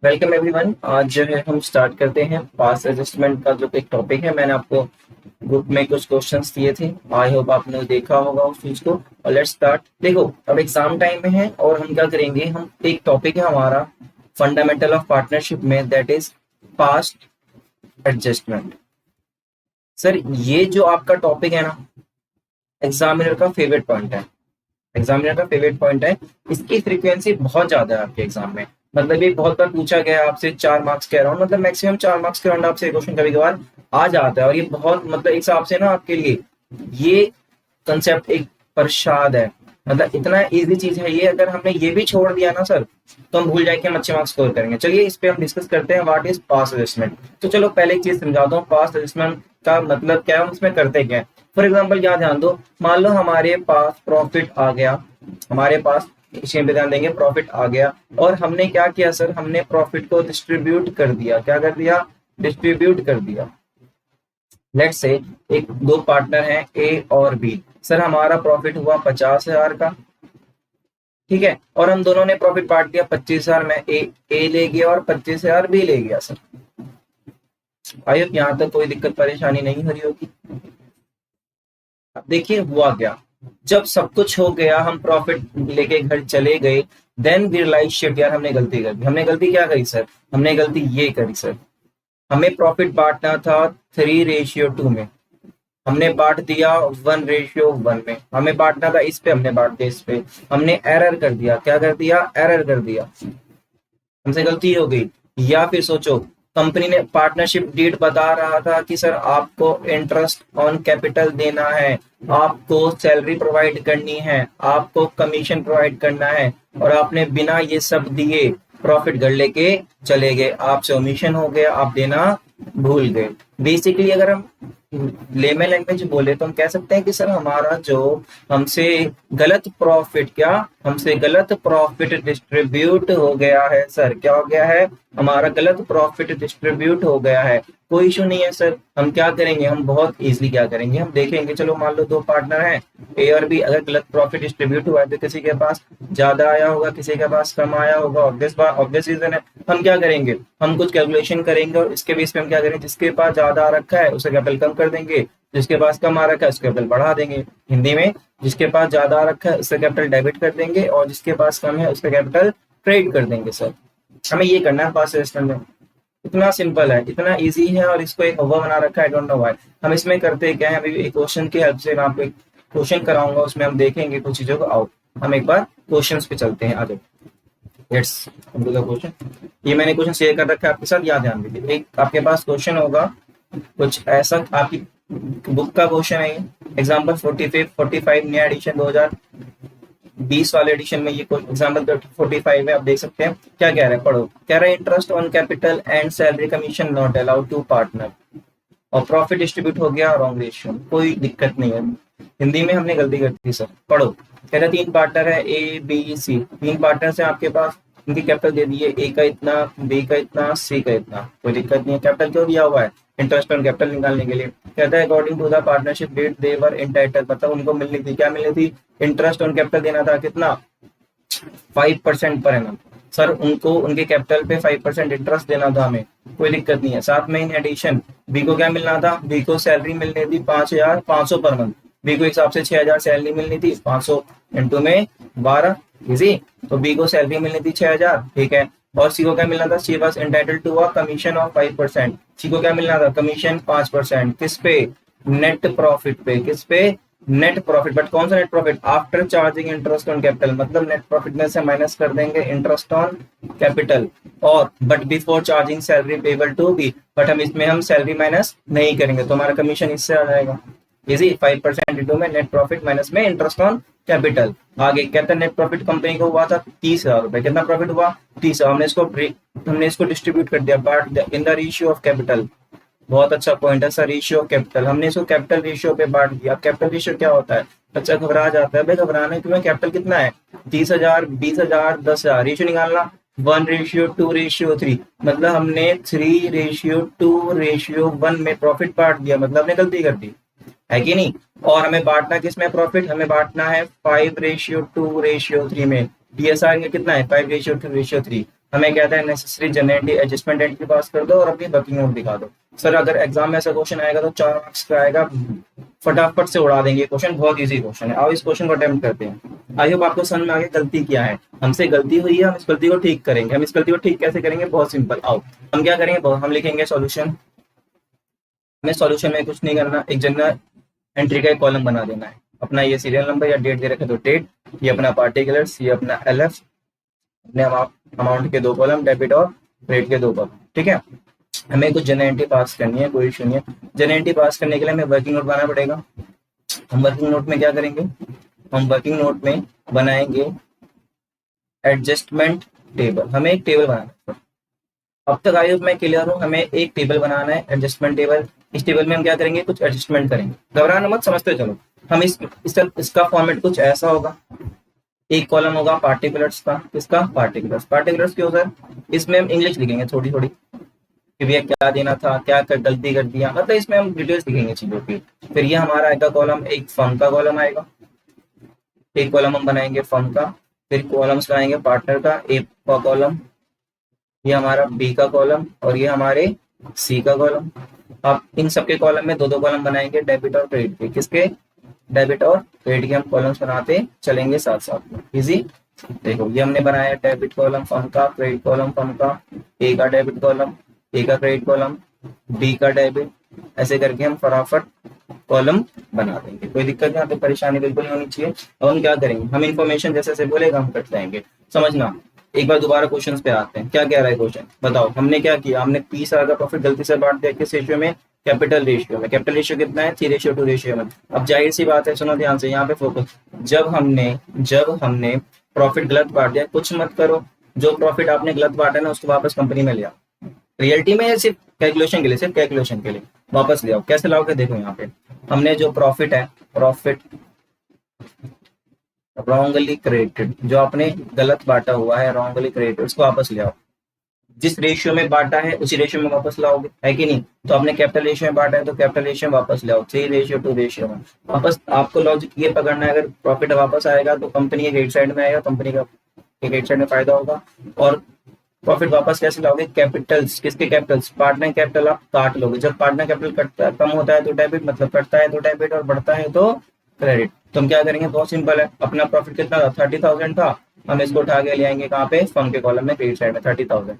Welcome everyone. आज जो है हम स्टार्ट करते हैं पास एडजस्टमेंट का जो एक टॉपिक है। मैंने आपको ग्रुप में कुछ क्वेश्चंस दिए थे। आई होप आपने देखा होगा उस चीज को। और लेट्स स्टार्ट। देखो, अब एग्जाम टाइम में है और हम क्या करेंगे, हम एक टॉपिक है हमारा फंडामेंटल ऑफ पार्टनरशिप में, that is past adjustment. Sir, ये जो आपका टॉपिक है ना, एग्जामिनर का फेवरेट पॉइंट है। एग्जामिनर का फेवरेट पॉइंट है। इसकी फ्रीक्वेंसी बहुत ज्यादा है आपके एग्जाम में। मतलब ये बहुत बार पूछा गया है आपसे, 4 मार्क्स के अराउंड, मतलब मैक्सिमम 4 मार्क्स के अराउंड आपसे क्वेश्चन कभी कभार आ जाता है। और ये बहुत मतलब एक हिसाब से ना आपके लिए ये कंसेप्ट एक प्रसाद है। मतलब इतना इजी चीज है ये, अगर हमने ये भी छोड़ दिया ना सर, तो हम भूल जाए कि हम अच्छे मार्क्स स्कोर करेंगे। चलिए इस पे हम डिस्कस करते हैं, व्हाट इज पास एडजस्टमेंट। तो चलो पहले एक चीज समझा दो, पास एडजस्टमेंट का मतलब क्या है, हम इसमें करते क्या है। फॉर एग्जाम्पल यहाँ ध्यान दो, मान लो हमारे पास प्रॉफिट आ गया, हमारे पास इसी पे ध्यान देंगे, प्रॉफिट आ गया और हमने क्या किया सर, हमने प्रॉफिट को डिस्ट्रीब्यूट कर दिया। क्या कर दिया? डिस्ट्रीब्यूट कर दिया। लेट्स से एक दो पार्टनर हैं ए और बी। सर हमारा प्रॉफिट हुआ 50,000 का, ठीक है, और हम दोनों ने प्रॉफिट बांट दिया 25,000 में। ए ले गया और 25,000 बी ले गया। सर आई होप यहाँ तक कोई दिक्कत परेशानी नहीं हो रही होगी। अब देखिए हुआ क्या, जब सब कुछ हो गया, हम प्रॉफिट लेके घर चले गए, देन वी रियलाइज शिट, यार हमने गलती कर दी। हमने गलती क्या करी सर? हमने गलती ये करी सर, हमें प्रॉफिट बांटना था 3:2 में, हमने बांट दिया 1:1 में। हमें बांटना था इस पे, हमने बांट दिया इस पे। हमने एरर कर दिया। क्या कर दिया? एरर कर दिया। हमसे गलती हो गई। या फिर सोचो, कंपनी ने पार्टनरशिप डीड बता रहा था कि सर आपको इंटरेस्ट ऑन कैपिटल देना है, आपको सैलरी प्रोवाइड करनी है, आपको कमीशन प्रोवाइड करना है, और आपने बिना ये सब दिए प्रॉफिट घर लेके चले गए। आपसे ओमिशन हो गया, आप देना भूल गए। बेसिकली अगर हम लेमन लैंग्वेज बोले तो हम कह सकते हैं कि सर हमारा जो हमसे गलत प्रॉफिट, क्या हमसे गलत प्रॉफिट डिस्ट्रीब्यूट हो गया है। सर क्या हो गया है? हमारा गलत प्रॉफिट डिस्ट्रीब्यूट हो गया है। कोई इशू नहीं है सर, हम क्या करेंगे, हम बहुत इजीली क्या करेंगे, हम देखेंगे। चलो मान लो दो पार्टनर हैं ए और बी, अगर गलत प्रॉफिट डिस्ट्रीब्यूट हुआ है तो किसी के पास ज्यादा आया होगा, किसी के पास कम आया होगा। ऑब्वियस रीजन है। हम क्या करेंगे, हम कुछ कैलकुलेशन करेंगे और इसके बेस पे हम क्या करेंगे, जिसके पास ज्यादा आ रखा है उसका कैपिटल कम कर देंगे, जिसके पास कम आ रखा है उसका कैपिटल बढ़ा देंगे। हिंदी में, जिसके पास ज्यादा आ रखा है उसका कैपिटल डेबिट कर देंगे और जिसके पास कम है उसका कैपिटल क्रेडिट कर देंगे। सर हमें ये करना है पास सिस्टम में। इतना सिंपल है, इतना इजी है, और इसको एक हवा बना रखा है, आई डोंट नो व्हाई। हम इसमें करते क्या है, अभी एक क्वेश्चन की हेल्प से मैं आपको एक क्वेश्चन कराऊंगा, उसमें हम देखेंगे कुछ चीजों को। आओ हम एक बार क्वेश्चंस पे चलते हैं। आगे लेट्स डू द क्वेश्चन। ये मैंने क्वेश्चन शेयर कर रखा है आपके साथ, याद ध्यान दीजिए। एक आपके पास क्वेश्चन होगा कुछ ऐसा, आपकी बुक का क्वेश्चन है ये, एग्जाम्पल 45 नया एडिशन 2020 वाले एडिशन में ये एग्जाम्पल 45 है। आप देख सकते हैं क्या कह रहे हैं, पढ़ो। कह रहे हैं interest on capital and salary commission not allowed to partner, और प्रॉफिट डिस्ट्रीब्यूट हो गया रॉन्ग रेशियो। कोई दिक्कत नहीं है, हिंदी में हमने गलती कर दी सर। पढ़ो। कह रहे 3 पार्टनर है ए बी सी, 3 पार्टनर है आपके पास, इनकी कैपिटल दे दिए, ए का इतना, बी का इतना, सी का इतना। कोई दिक्कत नहीं है। कैपिटल क्यों दिया हुआ है? इंटरेस्ट ऑन कैपिटल निकालने के लिए। कहता है according to the partnership deed they were entitle, मतलब उनको मिलनी थी, क्या मिलनी थी? इंटरेस्ट ऑन कैपिटल देना था, कितना? 5% पर एनम। सर उनको उनके कैपिटल पे 5% इंटरेस्ट देना था हमें, कोई दिक्कत नहीं है। साथ में इन एडिशन बी को क्या मिलना था? बी को सैलरी मिलनी थी 5,500 पर मंथ। बी को हिसाब से 6,000 सैलरी मिलनी थी, 500 इंटू में 12, इजी। तो बी को सैलरी मिलनी थी 6,000, ठीक है। और सी को क्या मिलना था? C was entitled to a commission of 5%। C को क्या मिलना था? कमीशन 5%। किस पे? नेट प्रॉफिट पे। किस पे? Net profit. बट कौन सा net profit? After charging interest on capital, मतलब नेट प्रॉफिट में से माइनस कर देंगे इंटरेस्ट ऑन कैपिटल। और but before charging salary payable to be, but हम इसमें हम सैलरी माइनस नहीं करेंगे, तो हमारा कमीशन इससे आ जाएगा। इजी, 5% इंटू में नेट प्रॉफिट माइनस में इंटरेस्ट ऑन कैपिटल। आगे कहते हैं नेट प्रॉफिट कंपनी को हुआ था 30,000 रुपए। कितना प्रॉफिट हुआ? 30,000। हमने इसको डिस्ट्रीब्यूट कर दिया, बांट दिया in the ratio of capital. बहुत अच्छा पॉइंट है सर, रेशियो ऑफ कैपिटल। हमने इसको कैपिटल रेशियो पे बांट दिया। कैपिटल रेशियो क्या होता है? बच्चा घबरा जाता है, भाई घबराने क्यों है, कैपिटल कितना है? 30,000, 20,000, 10,000। रेशियो निकालना 1:2:3, मतलब हमने 3:2:1 में प्रॉफिट बांट दिया, मतलब हमने गलती कर दी, है कि नहीं। और हमें बांटना किसमें प्रॉफिट? हमें बांटना है 5:2:3 में। टीएसआर कितना है? 5:2:3। हमें कहता है नेसेसरी जनरल एडजस्टमेंट एंट्री पास कर दो और अपनी वर्किंग नोट दिखा दो। सर अगर एग्जाम में ऐसा क्वेश्चन आएगा तो 4 मार्क्स का आएगा, फटाफट से उड़ा देंगे क्वेश्चन, बहुत इजी क्वेश्चन है। आओ इस क्वेश्चन को अटेम्प्ट करते हैं। आई होप आपको समझ में आ गया गलती क्या है, हमसे गलती हुई है, हम इस गलती को ठीक करेंगे। हम इस गलती को ठीक कैसे करेंगे, बहुत सिंपल। आओ हम क्या करेंगे, हम लिखेंगे सॉल्यूशन। हमें सॉल्यूशन में कुछ नहीं करना, एक जनरल एंट्री का एक कॉलम बना देना है। अपना ये सीरियल नंबर या डेट दे रखे तो डेट, ये अपना पार्टिकुलर्स, ये अपना LF, अपने अमाउंट के 2 कॉलम, डेबिट और क्रेडिट के 2 कॉलम। ठीक है, हमें कुछ जनरल एंट्री पास करनी है, कोई इशू नहीं है। जनरल एंट्री पास करने के लिए हमें वर्किंग नोट बनाना पड़ेगा। हम वर्किंग नोट में क्या करेंगे, हम वर्किंग नोट में बनाएंगे एडजस्टमेंट टेबल। हमें एक टेबल बनाना है। अब तक आई होप मैं क्लियर हूँ, हमें एक टेबल बनाना है, एडजस्टमेंट टेबल। इस टेबल में हम क्या करेंगे, कुछ एडजस्टमेंट करेंगे। घबराना मत, समझते चलो। हम इसका फॉर्मेट कुछ ऐसा होगा, एक कॉलम होगा पार्टिकुलर्स का, किसका, पार्टिकुलर्स। पार्टिकुलर्स क्यों सर, इसमें हम इंग्लिश लिखेंगे थोड़ी थोड़ी, कि भैया क्या देना था, क्या गलती कर दिया, मतलब इसमें हम डिटेल्स लिखेंगे चीजों की। फिर ये हमारा आएगा कॉलम, एक फर्म का कॉलम आएगा, एक कॉलम हम बनाएंगे फर्म का। फिर कॉलम्स बनाएंगे पार्टनर का, ए का कॉलम, ये हमारा बी का कॉलम, और ये हमारे सी का कॉलम। अब इन सबके कॉलम में 2-2 कॉलम बनाएंगे डेबिट और क्रेडिट के। किसके, डेबिट और क्रेडिट के हम कॉलम्स बनाते चलेंगे साथ साथ में। इजी, देखो ये हमने बनाया डेबिट कॉलम फर्म का, क्रेडिट कॉलम फर्म का, ए का डेबिट कॉलम, ए का क्रेडिट कॉलम, बी का डेबिट, ऐसे करके हम फटाफट कॉलम बना देंगे। कोई दिक्कत नहीं, तो परेशानी बिल्कुल नहीं होनी चाहिए। अब हम क्या करेंगे, हम इन्फॉर्मेशन जैसे जैसे बोलेगा हम कट जाएंगे। समझना, एक बार दोबारा क्वेश्चन पे आते हैं। क्या कह रहा है क्वेश्चन, बताओ। हमने क्या किया, हमने 20,000 का प्रॉफिट गलती से बांट दिया, किस रेशियो में, कैपिटल रेशियो में। कैपिटल रेशियो कितना है, 3:2 रेशियो में। अब जाहिर सी बात है, सुनो ध्यान से, यहाँ पे फोकस। जब हमने प्रॉफिट गलत बांट दिया, कुछ मत करो, जो प्रॉफिट आपने गलत बांटा ना उसको वापस कंपनी में ले आओ। रियलिटी में सिर्फ कैलकुलेशन के लिए, सिर्फ कैलकुलेशन के लिए वापस ले आओ। कैसे लाओगे, देखो यहाँ पे हमने जो प्रॉफिट है, प्रॉफिट रॉन्गली क्रिएटेड, जो आपने गलत बांटा हुआ है, रॉन्गली क्रिएटेड, उसको वापस ले आओ। जिस रेशियो में बांटा है उसी रेशियो में वापस लाओगे, है कि नहीं। तो आपने कैपिटल रेशियो में बांटा है तो कैपिटल रेशियो में वापस ले आओ, 3:2 रेशियो में वापस। आपको लॉजिक ये पकड़ना है, अगर प्रॉफिट वापस आएगा तो कंपनी के क्रेडिट साइड में आएगा, कंपनी का क्रेडिट साइड में फायदा होगा। और प्रॉफिट वापस कैसे लाओगे, कैपिटल्स, किसके कैपिटल्स, पार्टनर कैपिटल आप काट लोगे। जब पार्टनर कैपिटल कटता है, कम होता है तो डेबिट, मतलब कटता है तो डेबिट, और बढ़ता है तो क्रेडिट। तो हम क्या करेंगे, बहुत सिंपल है। अपना प्रॉफिट कितना था, 30,000 था, हम इसको उठा के ले आएंगे कहाँ पे, फर्म के कॉलम में, क्रेडिट साइड में 30,000।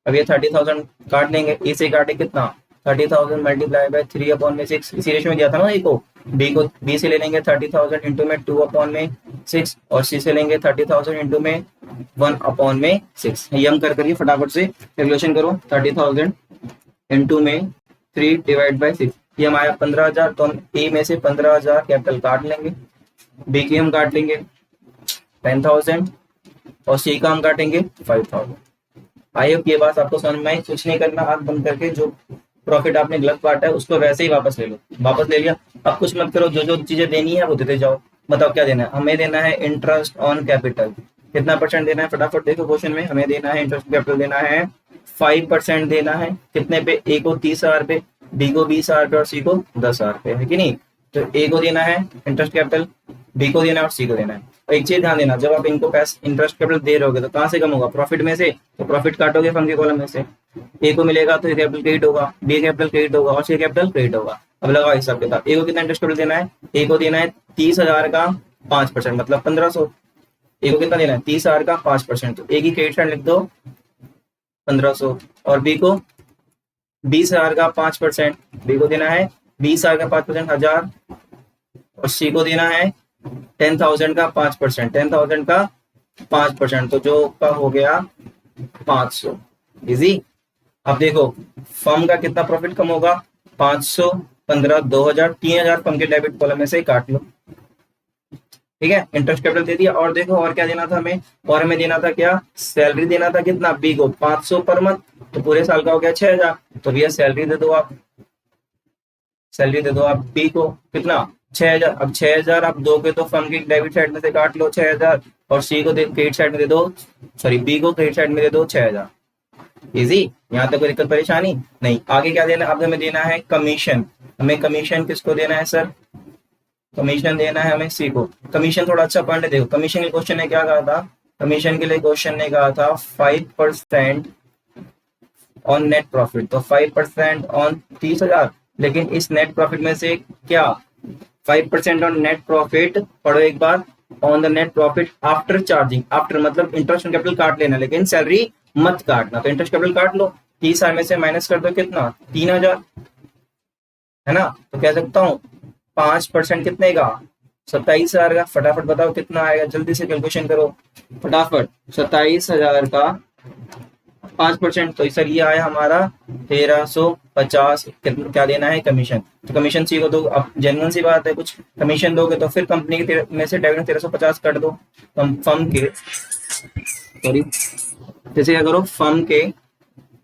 अब ये 30,000 काट लेंगे, ए से काटे कितना, 30,000 मल्टीप्लाई बाय 3/6, इसी रेशियो में दिया था ना। ए को बी से ले लेंगे 30,000 इंटू में 2/6, और सी से लेंगे 30,000 इंटू में 1/6। ये हम कर करिए फटाफट से कैलकुलेशन करो। 30,000 इंटू में 3/6, ये हमारा 15,000। तो हम ए में से 15,000 कैपिटल काट लेंगे, बी की हम काट लेंगे 10,000, और सी का हम काटेंगे 5,000। आई होप ये बात आपको समझ में आई। कुछ नहीं करना, आंख बंद करके जो प्रॉफिट आपने गलत बांटा है उसको वैसे ही वापस ले लो। वापस ले लिया, अब कुछ मत करो, जो जो चीजें देनी है वो देते जाओ। बताओ क्या देना है, हमें देना है इंटरेस्ट ऑन कैपिटल। कितना परसेंट देना है, फटाफट देखो क्वेश्चन में। हमें देना है इंटरेस्ट कैपिटल देना है 5% देना है। कितने पे, ए को 30,000 पे, बी को 20,000 पे, और सी को 10,000 पे, है कि नहीं। तो ए को देना है इंटरेस्ट कैपिटल, बी को देना है और सी को देना है। एक चीज ध्यान देना, जब आप इनको पैसे इंटरेस्ट कैपिटल दे रहोगे तो कहाँ से कम होगा, प्रॉफिट में से। तो प्रॉफिट काटोगे फर्म के कॉलम में से, ए को मिलेगा तो कैपिटल क्रेडिट होगा, बी कैपिटल क्रेडिट होगा, और सी कैपिटल क्रेडिट होगा। अब लगाओ हिसाब के साथ, ए को कितना इंटरेस्ट कैपिटल देना है, ए को देना है 30,000 का 5%, मतलब 1,500। ए को कितना देना है, 30,000 का 5%, तो ए की क्रेडिट साइड लिख दो 1,500, और बी को 20,000 का 5%, बी को देना है 20,000 का 5%, 1,000, और सी को देना है 10,000 का 5%, 10,000 का 5%, तो जो का हो गया 500। इजी। अब देखो फर्म का कितना प्रॉफिट कम होगा, 500, 15, 2,000, 3,000 फर्म के डेबिट कॉलम में से काट लो। ठीक है, इंटरेस्ट कैपिटल दे दिया। और देखो और क्या देना था हमें, और हमें देना था क्या, सैलरी देना था। कितना, बी को 500 पर मंथ, तो पूरे साल का हो गया 6,000। तो भैया सैलरी दे दो आप, सैलरी दे दो आप बी को, कितना 6,000। अब 6,000 आप दोगे तो फर्म की डेबिट साइड में से काट लो 6,000, और सी को क्रेडिट साइड में दे दो, सॉरी बी को क्रेडिट साइड में दे दो 6,000। इजी, यहाँ तक कोई दिक्कत परेशानी नहीं। आगे क्या देना, अब हमें देना है कमीशन। हमें कमीशन किसको देना है सर, कमीशन देना है हमें सी को। कमीशन थोड़ा अच्छा पॉइंट है, देखो कमीशन के क्वेश्चन ने क्या कहा था, कमीशन के लिए क्वेश्चन ने कहा था 5% ऑन नेट प्रॉफिट, तो 5% ऑन 30,000, लेकिन इस नेट प्रॉफिट में से क्या 5% ऑन नेट प्रॉफिट, पढ़ो एक बार, on the net profit after charging, after मतलब इंटरेस्ट ऑन कैपिटल काट लेना, लेकिन सैलरी मत काटना, तो इंटरेस्ट कैपिटल काट लो, 30,000 में से माइनस कर दो कितना 3,000, है ना, तो कह सकता हूँ 5% कितने का 27,000 का, फटाफट बताओ कितना आएगा, जल्दी से कैलकुलेशन करो फटाफट, 27,000 का 5%, तो सर ये आया हमारा 1,350, क्या देना है कमीशन, तो कमीशन सी को दो, अब जेन्युइन सी बात है, कुछ कमीशन दोगे तो फिर कंपनी के में से डेबिट 1,350 कट दो, फर्म के, सॉरी, जैसे क्या करो फर्म के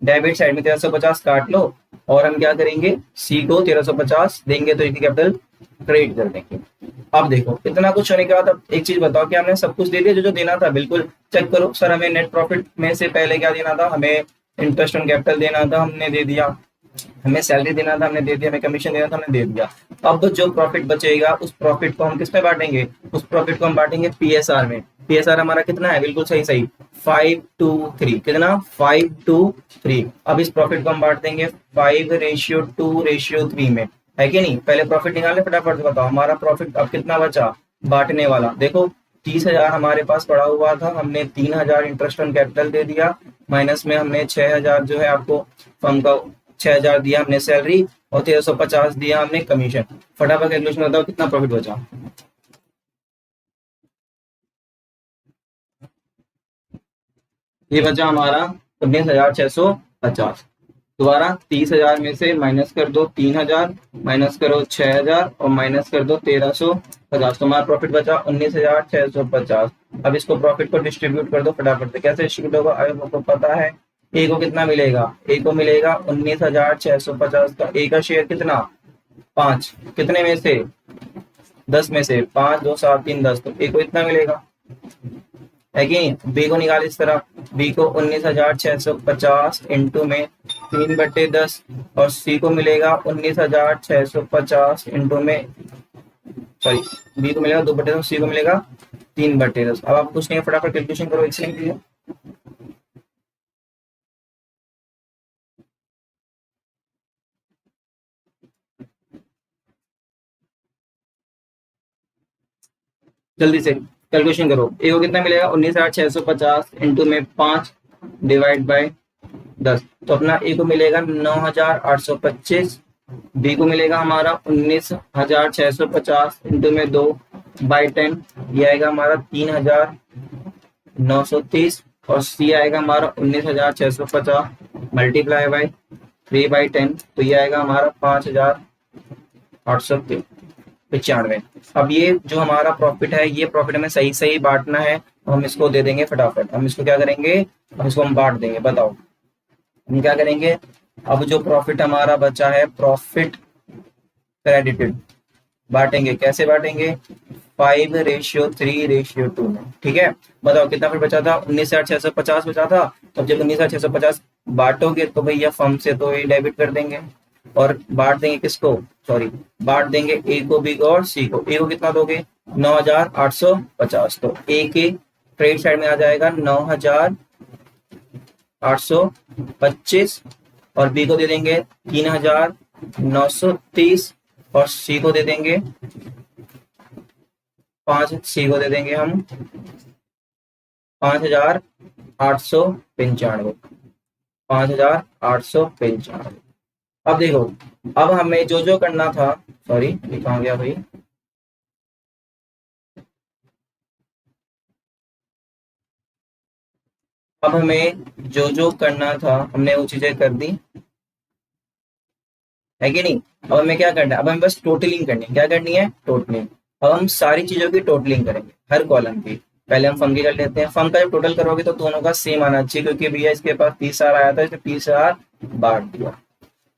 डेबिट साइड में 1,350 काट लो, और हम क्या करेंगे सी को 1,350 देंगे, तो इक्विटी कैपिटल क्रेडिट कर देंगे। अब देखो इतना कुछ होने के बाद अब एक चीज बताओ कि हमने सब कुछ दे दिया जो जो देना था, बिल्कुल चेक करो, सर हमें नेट प्रॉफिट में से पहले क्या देना था, हमें इंटरेस्ट ऑन कैपिटल देना था, हमने दे दिया, हमें सैलरी देना था, हमने दे दिया, हमें कमीशन देना था, हमने दे दिया। अब जो प्रॉफिट बचेगा उस प्रॉफिट को हम किस में बांटेंगे, उस प्रॉफिट को हम बांटेंगे पीएसआर में, पीएसआर हमारा कितना है, बिल्कुल सही सही 5:3, कितना 5:3, अब इस प्रॉफिट को हम बांट देंगे 5:2:3 में, है कि नहीं, पहले प्रॉफिट निकाले फटाफट से बताओ, हमारा प्रॉफिट अब कितना बचा बांटने वाला, देखो 30,000 हमारे पास पड़ा हुआ था, हमने 3,000 इंटरेस्ट ऑन कैपिटल दे दिया, माइनस में हमने 6,000 जो है आपको फर्म का 6,000 दिया हमने सैलरी, और 1,350 दिया हमने कमीशन, फटाफट कैलकुलेशन बताओ कितना प्रॉफिट बचा, ये बचा हमारा 19,650, दोबारा 30,000 में से माइनस कर दो 3,000, माइनस करो 6,000 और माइनस कर दो 1,350, तो हमारा प्रॉफिट बचा 19,650। अब इसको प्रॉफिट को डिस्ट्रीब्यूट कर दो फटाफट से, कैसे डिस्ट्रीब्यूट होगा अगर आपको पता है, ए को कितना मिलेगा, ए को मिलेगा 19,650 का, ए का शेयर कितना 5, कितने में से 10 में से 5 2 7 3 10, तो ए को इतना मिलेगा, है कि नहीं, बी को निकाल इस तरह, बी को 19,650 इंटू में 3/10, और सी को मिलेगा 19,650 इंटू में, सॉरी बी को मिलेगा 2/10, सी को मिलेगा 3/10। अब आप कुछ नहीं फटाफट कैलकुलेशन करो, एक्सलेंट है। जल्दी से कैलकुलेशन करो, ए को कितना मिलेगा 19,650 इंटू में 5 डिवाइड बाय 10, तो अपना ए को मिलेगा 9,825, बी को मिलेगा हमारा 19,650 इंटू में 2/10, ये आएगा हमारा 3,930, और सी आएगा हमारा 19,650 मल्टीप्लाई बाय 3/10, तो ये आएगा हमारा 5,895। अब ये जो हमारा प्रॉफिट है, ये प्रॉफिट हमें सही सही बांटना है, तो हम इसको दे देंगे फटाफट, हम इसको क्या करेंगे, हम इसको हम बांट देंगे, बताओ हम क्या करेंगे, अब जो प्रॉफिट हमारा बचा है प्रॉफिट क्रेडिटेड, बांटेंगे, कैसे बांटेंगे 5:3:2 में, ठीक है, बताओ कितना फिर बचा था 19,650 बचा था, तो जब 19,650 बांटोगे तो भैया फर्म से तो ये डेबिट कर देंगे, और बांट देंगे किसको, सॉरी बांट देंगे ए को, बी को और सी को, ए को कितना दोगे 9,850, तो ए के क्रेडिट साइड में आ जाएगा 9,825, और बी को दे देंगे 3,930, और सी को दे देंगे 5, सी को दे देंगे हम 5,895, 5,895। अब देखो, अब हमें जो जो करना था, सॉरी ये कहाँ गया भाई, अब हमें जो जो करना था हमने वो चीजें कर दी, है कि नहीं, अब हमें क्या करना है, अब हमें बस टोटलिंग करनी है, क्या करनी है टोटलिंग, अब हम सारी चीजों की टोटलिंग करेंगे हर कॉलम की, पहले हम फर्म की कर लेते हैं, फर्म का जब टोटल करोगे तो दोनों का सेम आना चाहिए, क्योंकि भैया इसके पास 30,000 आया था, इसने 30,000 बांट दिया,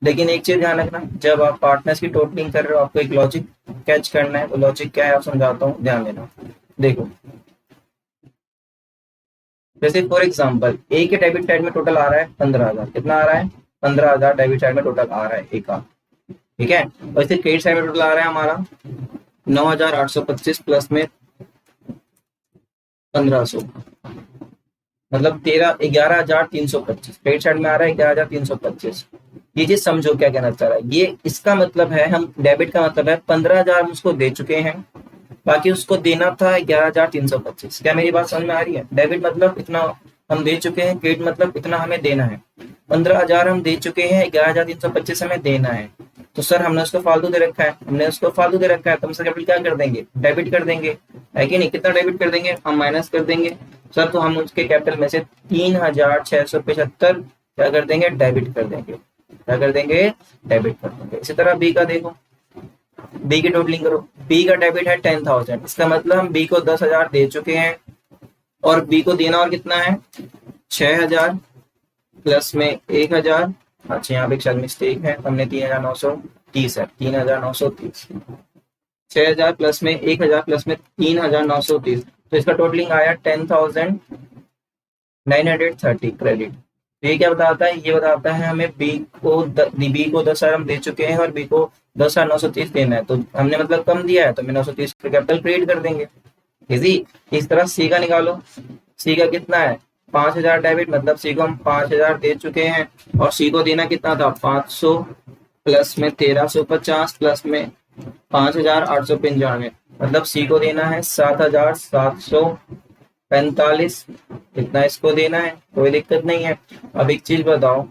लेकिन एक चीज ध्यान रखना, जब आप पार्टनर्स की टोटलिंग कर रहे हो आपको एक लॉजिक कैच करना है, वो लॉजिक क्या है आप समझाता हूँ, ध्यान देना, देखो जैसे फॉर एग्जांपल ए के डेबिट साइड में टोटल आ रहा है 15,000, कितना आ रहा है 15,000 डेबिट साइड में टोटल आ रहा है ए का, ठीक है, और इसे क्रेडिट साइड में टोटल आ रहा है हमारा 9,825 प्लस में 1500, मतलब 11,325, क्रेडिट साइड में आ रहा है 11,325। ये चीज समझो क्या कहना चाह रहा है ये। इसका मतलब है हम डेबिट का मतलब है 15,000 हम उसको दे चुके हैं, बाकी उसको देना था 11,325। क्या मेरी बात समझ में आ रही है? डेबिट मतलब इतना हम दे चुके हैं, क्रेडिट मतलब इतना हमें देना है। 15,000 हम दे चुके हैं, 11,325 हमें देना है। तो सर हमने उसको फालतू दे रखा है, तो हम सर कैपिटल क्या कर देंगे? डेबिट कर देंगे, है कि नहीं? कितना डेबिट कर देंगे? हम माइनस कर देंगे। सर तो हम उसके कैपिटल में से 3,675 क्या कर देंगे? डेबिट कर देंगे। क्या कर देंगे? डेबिट कर देंगे। इसी तरह बी का देखो, बी की टोटलिंग करो। बी का डेबिट है 10,000, इसका मतलब हम बी को 10,000 दे चुके हैं, और बी को देना और कितना है? 6,000 प्लस में 1,000। अच्छा यहाँ पे एक शायद मिस्टेक है, हमने 3,930 है, 3,930। 6,000 प्लस में 1,000 प्लस में 3,930, तो इसका टोटलिंग आया 10,930 क्रेडिट। ये क्या बताता है? ये बताता है हमें बी को 10,000 हम दे चुके हैं और बी को 10,930 देना है, तो हमने मतलब कम दिया है, तो हमें 930 का कैपिटल क्रिएट कर देंगे। इजी। इस तरह सी का निकालो। सी का कितना है? 5,000 डेबिट, मतलब सी को हम 5,000 दे चुके हैं, और सी को देना कितना था? 500 प्लस में 1,350 प्लस में 5,895, मतलब सी को देना है 7,745। कितना इसको देना है? कोई दिक्कत नहीं है। अब एक चीज बताओ,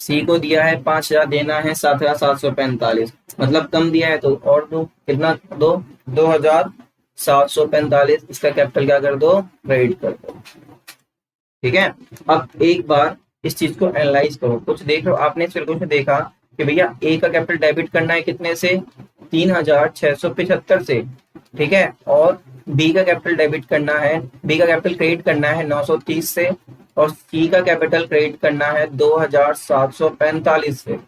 सी को दिया है 5,000, देना है 7,745, मतलब कम दिया है तो और दो, कितना दो? 2,745। इसका कैपिटल क्या कर दो? क्रेडिट कर दो। ठीक है। अब एक बार इस चीज को एनालाइज करो, कुछ देख लो। आपने इस फिगर में देखा कि भैया ए का कैपिटल डेबिट करना है कितने से? 3,675 से, ठीक है। और बी का कैपिटल डेबिट करना है, बी का कैपिटल क्रेडिट करना है 930 से, और सी का कैपिटल क्रेडिट करना है 2,745 से।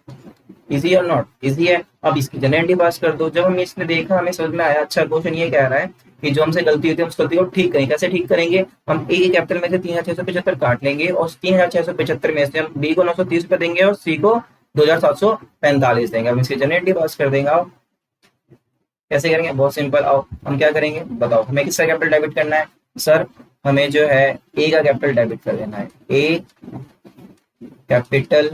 इजी और नॉट? इजी है। अब इसकी जनरलिटी पास कर दो। जब हम इसने देखा, हमें समझ में आया अच्छा क्वेश्चन ये कह रहा है कि जो हमसे गलती होती है उस गलती को ठीक करें। कैसे ठीक करेंगे? हम ए के कैपिटल में से 3,675 काट लेंगे, और 3,675 में से हम बी को 930 पे देंगे और सी को 2,745 देंगे। अब इसकी जनरलिटी पास कर देंगे। आओ कैसे करेंगे? बहुत सिंपल। आओ हम क्या करेंगे बताओ। हमें किसका कैपिटल डेबिट करना है? सर हमें जो है ए का कैपिटल डेबिट कर देना है। ए कैपिटल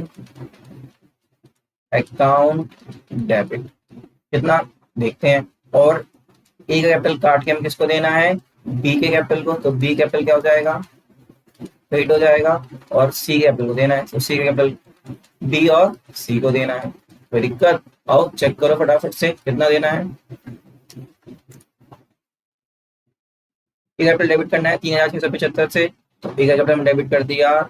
अकाउंट डेबिट कितना देखते हैं। और ए का कैपिटल काट के हम किसको देना है? बी के कैपिटल को। तो बी कैपिटल क्या हो जाएगा? क्रेडिट हो जाएगा। और सी कैपिटल को देना है, तो सी कैपिटल बी और सी को देना है। कोई दिक्कत? आओ चेक करो फटाफट से कितना देना है। ए कैपिटल डेबिट करना है 3,675 से, तो ए का कैपिटल हम डेबिट कर दिया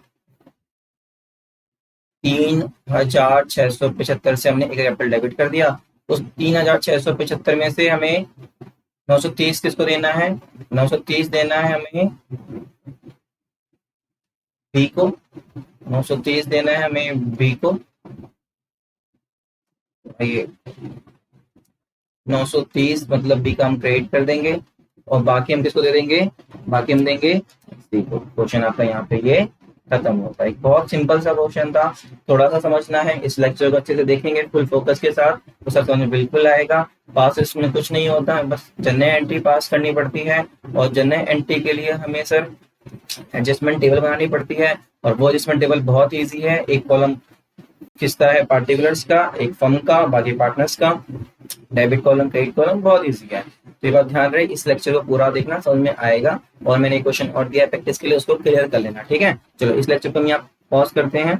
3,675 से, हमने ए का कैपिटल डेबिट कर दिया। उस 3,675 में से हमें 930 किसको देना है? 930 देना है हमें बी को। 930 देना है हमें बी को। ये 930 मतलब बी का हम क्रेडिट कर देंगे, और बाकी हम किसको दे देंगे? बाकी हम देंगे सी को। क्वेश्चन आपका यहाँ पे ये खत्म होता है। बहुत सिंपल सा क्वेश्चन था, थोड़ा सा समझना है। इस लेक्चर को अच्छे से देखेंगे फुल फोकस के साथ, तो सब समझ में बिल्कुल आएगा। पास इसमें कुछ नहीं होता है, बस जनरल एंट्री पास करनी पड़ती है, और जनरल एंट्री के लिए हमें सर एडजस्टमेंट टेबल बनानी पड़ती है। और वो एडजस्टमेंट टेबल बहुत ईजी है। एक कॉलम खिंचता है पार्टिकुलर्स का, एक फर्म का, बाकी पार्टनर्स का। डेबिट कॉलम क्रेडिट कॉलम बहुत ईजी है। तो ये बात ध्यान रहे, इस लेक्चर को पूरा देखना, समझ में आएगा। और मैंने क्वेश्चन और दिया है प्रैक्टिस के लिए, उसको क्लियर कर लेना। ठीक है, चलो इस लेक्चर को हम यहाँ पॉज करते हैं।